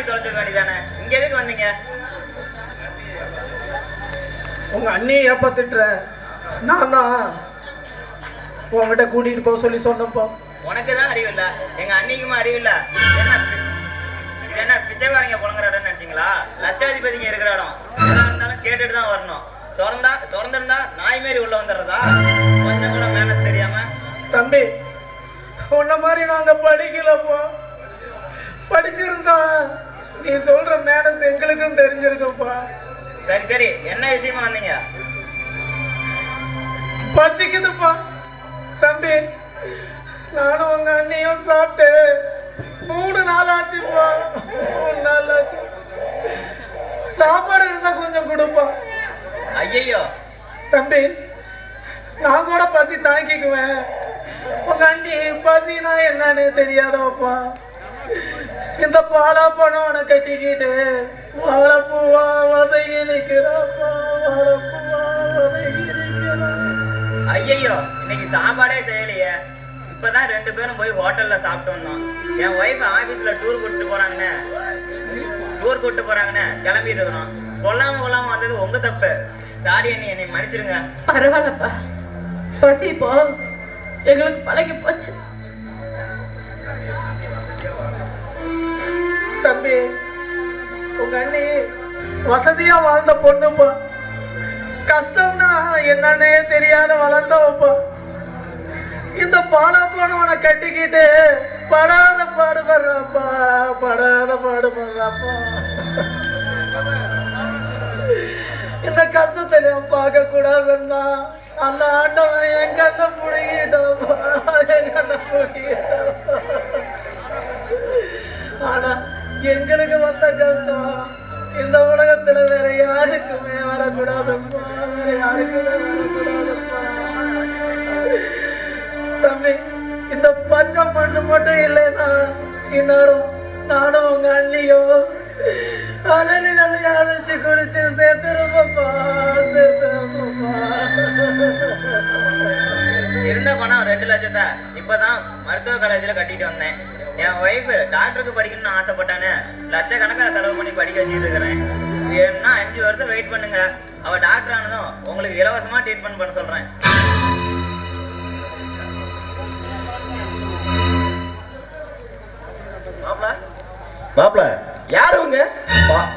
தொலைச்சிக்க வேண்டியதானே. இங்க எதுக்கு வந்தீங்க? உங்க அண்ணியை ஏப்பா திட்டுற? நான் தான் உங்ககிட்ட கூட்டிட்டு போக சொல்லி சொன்னப்பா. உனக்கு தான் அறிவு இல்ல, எங்க அண்ணிக்குமா அறிவு இல்ல. இது என்ன பிச்சைக்காரங்க புலங்குற இடம் நினைச்சீங்களா? லட்சாதிபதிங்க இருக்கிற இடம். எதா இருந்தாலும் கேட்டுட்டு தான் வரணும். திறந்திருந்தா நாய் மாரி உள்ள வந்துடுறதா? கொஞ்சம் கூட மேனஸ் தெரியாம. தம்பி, உன்ன மாதிரி நாங்க படிக்கலப்பா. படிச்சிருந்தா நீ சொல்ற மேனஸ் எங்களுக்கும் தெரிஞ்சிருக்குப்பா. சரி சரி, என்ன விஷயமா வந்தீங்க? பசிக்குதுப்பா தம்பி. நானும் உங்க அண்ணியும் சாப்பிட்டு 3 நாள் ஆச்சுப்பா. 3 நாள் ஆச்சு. சாப்பாடு இருந்தா கொஞ்சம் கொடுப்பா. ஐயோ தம்பி, நான் கூட பசி தாங்கிக்குவேன். உங்க அண்ணி பசினா என்னன்னு தெரியாதவப்பா. இந்த பாலா பணவனை கட்டிக்கிட்டு வாழைப்பூவா வதங்கி நிற்கிறாப்பா. வாழைப்பூவா வதங்கி நிற்கிறா. ஐயோ, இன்னைக்கு சாப்பாடே செய்யலையே. இப்பதான் 2 பேரும் போய் ஹோட்டல்ல சாப்பிட்டு வந்தோம். என் ஒய்ஃப் ஆபீஸ்ல டூர் கூட்டிட்டு போறாங்கன்னு கிளம்பிட்டு இருக்கிறோம். கொல்லாம வந்தது உங்க தப்பு. சாரி அண்ணி, என்னை மன்னிச்சிருங்க. பரவாயில்லப்பா, பசி இப்போ எங்களுக்கு பழகி போச்சு. தம்பி, உங்க அண்ணி வசதியா வாழ்ந்த பொண்ணுப்பா. கஷ்டம்னா என்னன்னே தெரியாத வளர்ந்தவப்பா. இந்த பாலா போனவனை கட்டிக்கிட்டு படாத பாடுபடுறாப்பா. இந்த கஷ்டத்தை நான் பார்க்க கூடாதுன்னா அந்த ஆண்டவன் என் கண்ணை புடுங்கிட்டாப்பா. ஆனா எங்களுக்கு வந்த கஷ்டம் இந்த உலகத்துல வேற யாருக்குமே வரக்கூடாதுப்பா. வேற யாருக்குமே வரக்கூடாதுப்பா. தம்பி, இந்த பச்சை மண்ணு மட்டும் இல்லைன்னா இந்நேரம் நானும் உங்க அண்ணியோ அழைச்சு குடிச்சு சேர்த்துருப்பா. இருந்த பணம் 2 லட்சத்தை இப்பதான் மருத்துவ காலேஜ்ல கட்டிட்டு வந்தேன். என் ஒய்ஃப் டாக்டருக்கு படிக்கணும்னு ஆசைப்பட்டானு லட்சக்கணக்கில் செலவு பண்ணி படிக்க வச்சுட்டு இருக்கிறேன். வேணும்னா 5 வருஷம் வெயிட் பண்ணுங்க. அவ டாக்டர் ஆனதும் உங்களுக்கு இலவசமா ட்ரீட்மெண்ட் பண்ண சொல்றேன். மாப்ள, யாரு உங்க?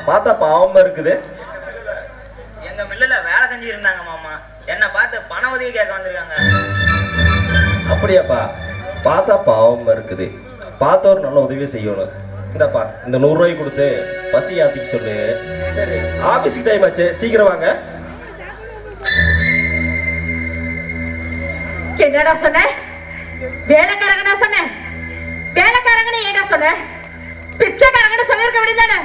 பார்த்தா பாவமா இருக்குது. எங்க மில்லுல வேலை செஞ்சு இருந்தாங்க மாமா. என்ன பார்த்து பண உதவி கேட்க வந்திருக்காங்க. அப்படியாப்பா? பார்த்தா பாவமா இருக்குது. பார்த்த ஒரு நல்ல உதவி செய்யணும். இந்தப்பா, இந்த 100 ரூபாய் கொடுத்து பசி ஆத்திக்க சொல்லு. சரி, ஆபீஸ்க்கு டைம் ஆச்சு, சீக்கிரம் வாங்க. என்னடா சொன்ன? வேலைக்காரங்கடா சொன்ன? வேலைக்காரங்கன்னு ஏடா சொன்ன? பிச்சைக்காரங்கன்னு சொல்லிருக்க வேண்டியதானே?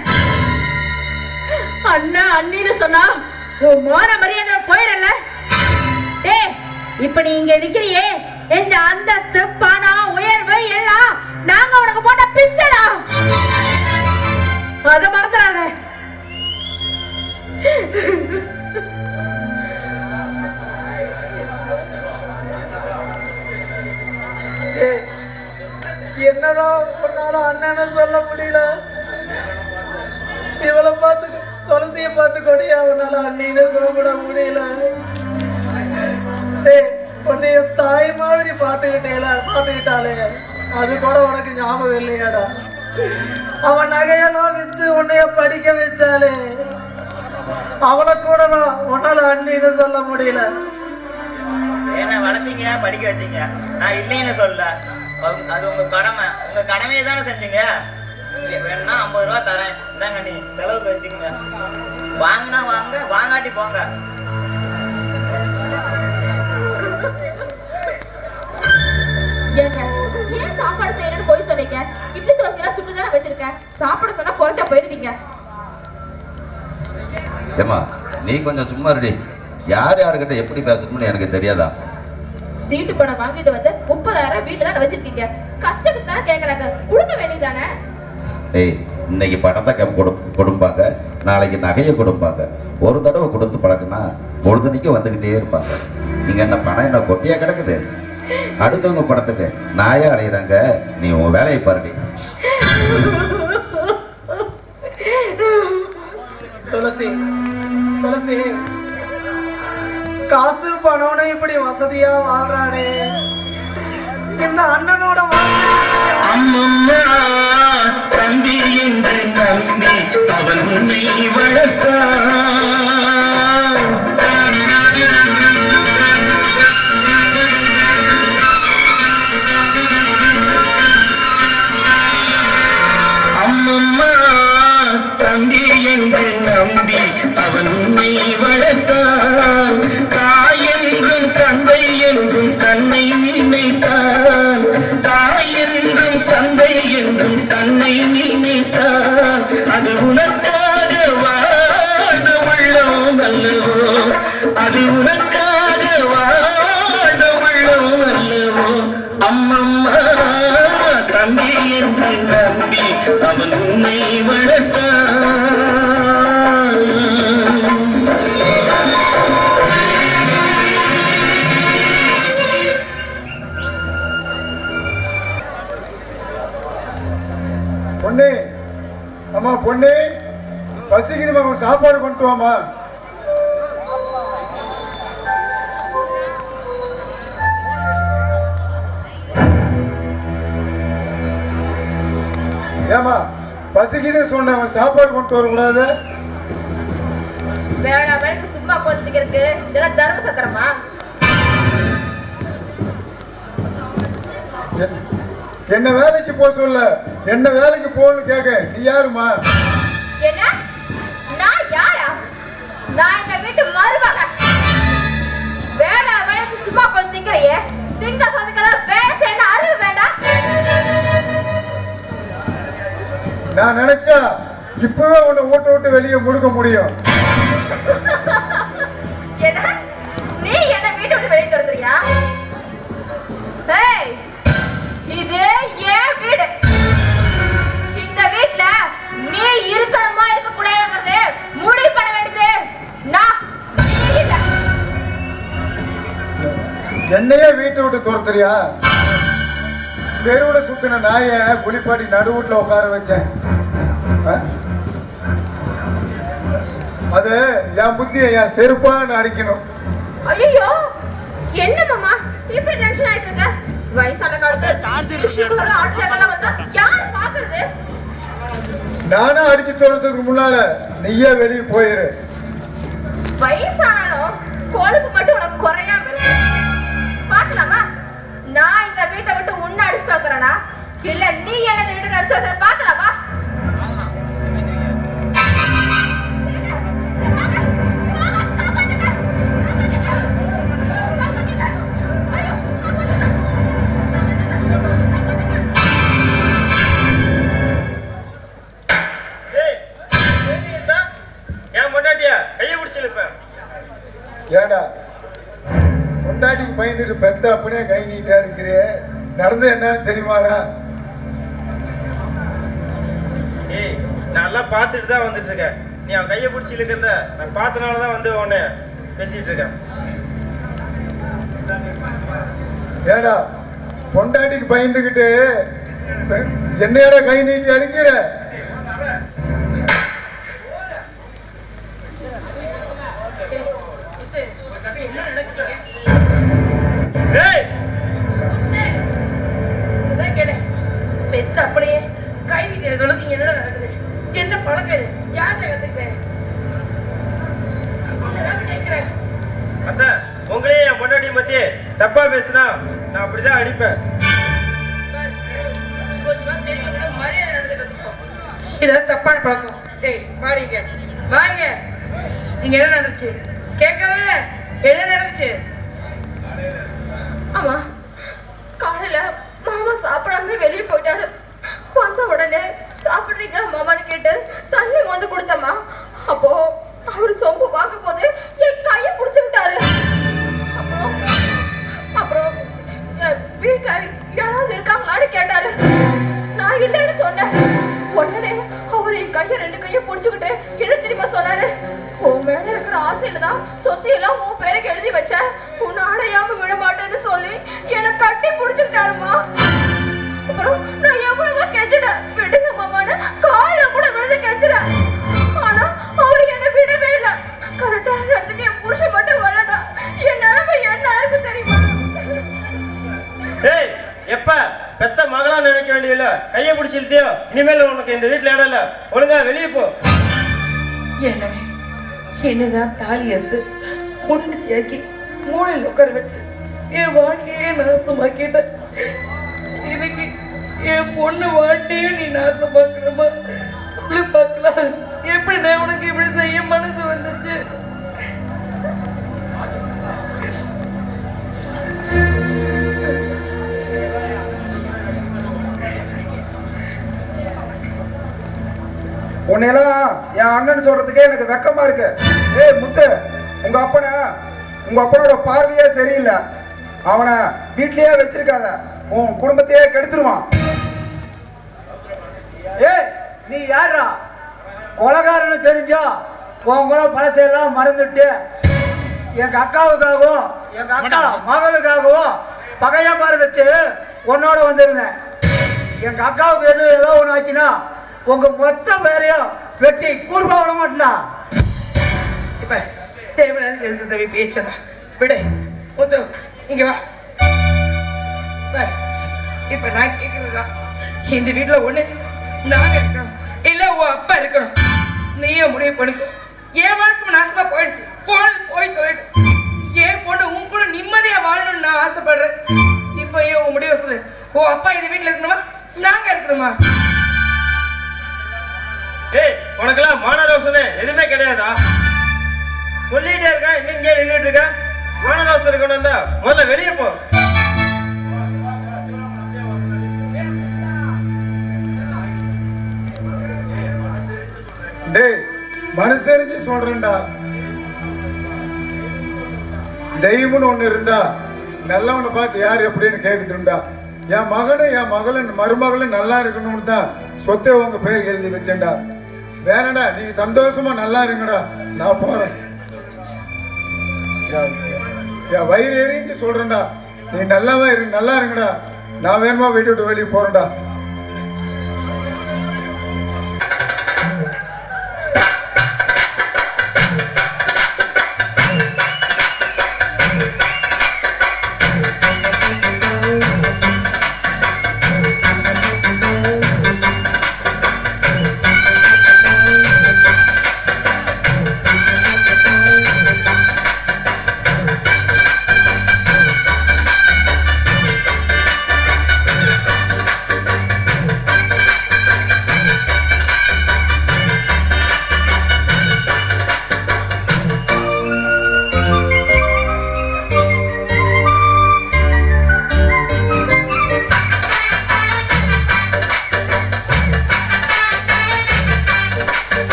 அண்ணா அண்ணின்னு சொன்னா உன் மான மரியாதை போயிடல. ஏய், இப்ப நீ இங்க நிக்கிறியே, இந்த அந்தஸ்து பணம் உயர்வு எல்லாம் நாங்க உனக்கு போட்ட பிச்சைடா. அத மறந்துடாத. என்னதான் உன்னால அண்ணன்னு சொல்ல முடியல. இவளை பார்த்து துளசியை பார்த்து கொடியா உன்னால அண்ணின்னு கூப்பிட முடியல. உன்னைய தாய் மாதிரி பார்த்துக்கிட்டாலே அது கூட உனக்கு ஞாபகம் இல்லையாடா? அவன் நகையெல்லாம் வித்து உன்னைய படிக்க வச்சாலே அவளை கூட தான் உன்னால அண்ணின்னு சொல்ல முடியல. என்ன வளர்த்தீங்க, படிக்க வச்சீங்க, நான் இல்லைன்னு சொல்ல. அது உங்க கடமை. உங்க கடமையை தானே செஞ்சீங்க. வேணும்னா 50 ரூபா தரேன், இந்தாங்க நீ செலவுக்கு வச்சுக்கோங்க. வாங்கினா வாங்க, வாங்காட்டி போங்க. ஏன் சாப்பாடு செய்யணும்னு போய் சொல்லிக்க? இட்லி தோசையெல்லாம் சுட்டுதானே வச்சிருக்கேன். சாப்பாடு சொன்னா குறைஞ்சா போயிருவீங்க. ஏமா, நீ கொஞ்சம் சும்மா இருடி. யார்கிட்ட எப்படி பேசணும்னு எனக்கு தெரியாதா? சீட்டு பணம் வாங்கிட்டு வந்து 30,000 வீட்டுல தான் வச்சிருக்கீங்க. கஷ்டத்துக்கு தானே கேட்கறாங்க, கொடுக்க வேண்டியதானே? ஏய், இன்னைக்கு பணத்தை கொடுப்பாங்க, நாளைக்கு நகையை கொடுப்பாங்க. ஒரு தடவை கொடுத்து பழக்கம்னா பொழுதுனிக்கும் வந்துகிட்டே இருப்பாங்க. நீங்க என்ன பணம் என்ன கொட்டியா கிடக்குது? அடுத்தவங்க பணத்துக்கு நாயா அலையிறாங்க. நீ உன் வேலையை பாருடி. துளசி துளசி, காசு பணம்னு இப்படி வசதியா வாழ்றானே, இந்த அண்ணனோட அம்மம்மா தம்பி என்று நம்பி அவன் உன்னை வளர்த்தான். அம்மம்மா தம்பி என்று நம்பி அவன் உன்னை வளர்த்தான். தாய் என்றும் தந்தை என்றும் தன்னை நினைத்தான். தாய் என்றும் தந்தை என்றும் தன்னை நினைத்தான். அது உனக்காக வாழ்ந்த உள்ளம் அல்லவோ, அது உனக்காக வாழ்ந்த உள்ளம் அல்லவோ. அம்மம்மா தம்பி என்று நம்பி அவன் உன்னை வளர்த்தான். பொண்ணு, அம்மா பொண்ணு, பசிக்குதுமா, சாப்பாடு கொண்டு வாமா. ஏமா பசிக்குதுன்னு சொன்ன, சாப்பாடு கொண்டு வரக்கூடாது? வேணாம், சும்மா கொத்துக்கிறதுக்கு இதெல்லாம் தர்ம சத்திரமா? என்ன வேலைக்கு போக சொல்ல, என்ன வேலைக்கு போகணும்னு கேட்க. நீ யாருமா? என்ன? நான் யாரா? நான் இந்த வீட்டு மருமக. வேலைக்கு சும்மா கொத்துக்கிறையே, திங்க சொதுக்கெல்லாம் வேலை செய்யணும் அறிவு வேண்டாம். நான் நினைச்சா இப்பவே உன்னை வீட்டை விட்டு வெளியே முடுக்க முடியும். என்ன? நீ என்ன வீட்டை விட்டு வெளியே துரத்துறியா? ஏய், இது என் வீடு. இந்த வீட்ல நீ இருக்கணுமா இருக்க கூடாதுங்கிறது முடிவு பண்ண வேண்டியது நான், நீ இல்ல. என்னையே வீட்டை விட்டு துரத்துறியா? தெருவுல சுத்தின நாய குளிப்பாட்டி நடுவூட்ல உட்கார வச்சேன். அது என் புத்தியை என் செருப்பான்னு அடிக்கணும். ஐயோ, என்ன மாமா இப்படி டென்ஷன் ஆயிட்டு இருக்க? வயசான காலத்துல சுகர் ஹார்ட் அட்டாக் வந்தா யார் பாக்குறது? நானா அடிச்சு துரத்துறதுக்கு முன்னால நீயே வெளியே போயிரு. வயசானாலும் கொழுப்பு மட்டும் உனக்கு குறையாம இருக்கு. பாக்கலாமா? நான் இந்த வீட்டை விட்டு உன்னை அடிச்சு தோக்குறேனா, இல்ல நீ என்ன இந்த வீட்டை அடிச்சு பாக்கலாமா? ஏடா பொண்டாட்டிக்கு பயந்துட்டு பெத்த அப்படியே கை நீட்டா இருக்கிறே, நடந்து என்னன்னு தெரியுமாடா? ஏய், நான் எல்லாம் பார்த்துட்டு தான் வந்துட்டு இருக்கேன். நீ அவன் கையை பிடிச்சி இழுக்கிறத நான் பார்த்தனால தான் வந்து உன்னை பேசிட்டு இருக்கேன். ஏடா பொண்டாட்டிக்கு பயந்துகிட்டு என்னையோட கை நீட்டி அடிக்கிற? பெத்த அப்படியே கை நீட்டி எடுக்கிறதுக்கு என்ன நடக்குது? என்ன பழக்கம்? யார்கிட்ட கத்துக்கிட்டேன்? அதான் உங்களே என் பொண்டாட்டி மத்தியே தப்பா பேசுனா நான் அப்படிதான் அடிப்பேன். மரியாதை நடந்து கத்துக்கோ. இதெல்லாம் தப்பான பழக்கம். ஏய், வாடிங்க வாங்க. இங்க என்ன நடந்துச்சு கேட்கவே? என்ன நடந்துச்சு? ஆமா, காலையில மாமா சாப்பிடாம வெளியே போயிட்டாரு. வந்த உடனே சாப்பிட்றீங்களா மாமான்னு கேட்டு தண்ணி வந்து கொடுத்தம்மா. அப்போ அவரு சொம்பு வாங்க போது என் கையை பிடிச்சுக்கிட்டாரு. அப்புறம் வீட்டுல யாராவது இருக்காங்களான்னு கேட்டாரு. நான் இல்லைன்னு சொன்னேன். உடனே அவர் என் கையை ரெண்டு கையும் பிடிச்சுக்கிட்டு என்ன தெரியுமா சொன்னாரு? உன் மேல இருக்கிற ஆசையில தான் சொத்து எல்லாம் உன் பேருக்கு எழுதி வச்சேன், உன்னை அடையாம விட மாட்டேன்னு சொல்லி என்னை கட்டி பிடிச்சுக்கிட்டாருமா. அப்புறம் நான் எவ்வளவுதான் கெஞ்சிட்டேன், விடுங்க மாமான்னு கால கூட விழுந்து கெஞ்சிட்டேன். ஆனா அவரு என்ன இனிமேல் உனக்கு இந்த வீட்டுல இடம் இல்ல, ஒழுங்கா வெளியே போ. என்னதான் தாலி எடுத்து முன்னிச்சியாக்கி மூளையில் உட்கார வச்சு என் வாழ்க்கையே நாசமாக்கிட்ட. இன்னைக்கு என் பொண்ணு வாழ்க்கையும் நீ நாசமாக்கணுமா? சொல்லி பார்க்கலாம். எப்படி நான் உனக்கு இப்படி செய்ய மனசு வந்துச்சு? உன்னையெல்லாம் என் அண்ணன் சொல்றதுக்கே எனக்கு வெக்கமா இருக்கு. ஏய் முத்து, உங்க அப்பனோட பார்வையே சரியில்லை. அவனை வீட்லயே வச்சிருக்காத, உன் குடும்பத்தையே கெடுத்துருவான். ஏய், நீ யாரா? கொலகாரன்னு தெரிஞ்சா உன் கூட பழசையெல்லாம் மறந்துட்டு எங்க அக்காவுக்காகவும் எங்க அக்கா மகளுக்காகவும் பகையா மறந்துட்டு உன்னோட வந்திருந்தேன். எங்க அக்காவுக்கு ஏதோ ஒன்று ஆச்சுன்னா உங்க மொத்த பேரையும் வெட்டி கூர்பா விட மாட்டா. இப்ப தேவையான எதுக்கு தவி பேச்சலாம் விடு. முத்து இங்க வா. இப்ப நான் கேட்கறதுதான், இந்த வீட்டுல ஒண்ணு நாங்க இருக்கணும், இல்ல உன் அப்பா இருக்கணும். நீயே முடிவு பண்ணிக்கோ. என் வாழ்க்கை நாசமா போயிடுச்சு, போனது போய் போயிட்டு. என் பொண்ணு உன் கூட நிம்மதியா வாழணும்னு நான் ஆசைப்படுறேன். இப்போ ஏன் உன் முடிவை சொல்லு. உன் அப்பா இந்த வீட்டுல இருக்கணுமா, நாங்க இருக்கணுமா? ஏய், உனக்கெல்லாம் மானரோசனை எதுவுமே கிடையாதா? சொல்லிட்டே இருக்கா, இன்னும் இங்கே நின்றுட்டு இருக்க. மானரோசனை இருக்கணும் இருந்தா முதல்ல வெளியே போ. டேய், மனுஷனுக்கு சொல்றேன்டா, தெய்வம்னு ஒண்ணு இருந்தா நல்லவனை பார்த்து யார் எப்படின்னு கேட்கட்டும்டா. என் மகனும் என் மகளும் மருமகளும் நல்லா இருக்கணும்னு தான் சொத்தை உங்க பேர் எழுதி வச்சேன்டா. வேணடா, நீங்க சந்தோஷமா நல்லா இருங்கடா, நான் போறேன். என் வயிறு எறிஞ்சு சொல்றேன்டா, நீ நல்லா இருங்கடா. நான் வேணுமா வீட்டு விட்டு வெளியே போறேன்டா.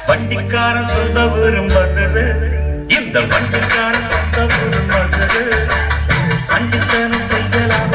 வண்டிக்காரன் சொந்த ஊரும் மதுரை, இந்த வண்டிக்காரன் சொந்த ஊரும் மதுரை. சண்டித்தனம் செய்யலாம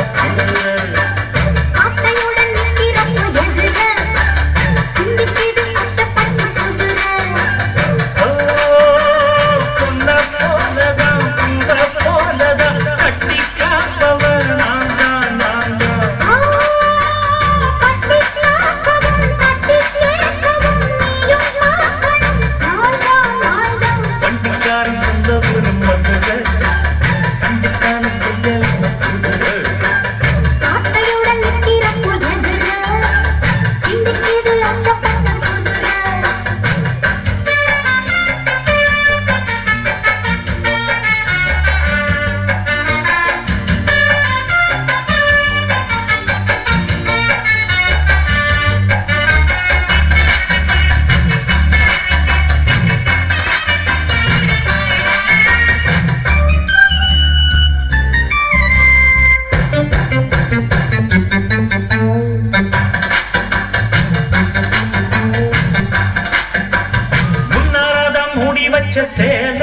சேல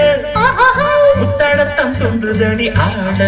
புத்தடத்தம் தொன்றுதடி ஆட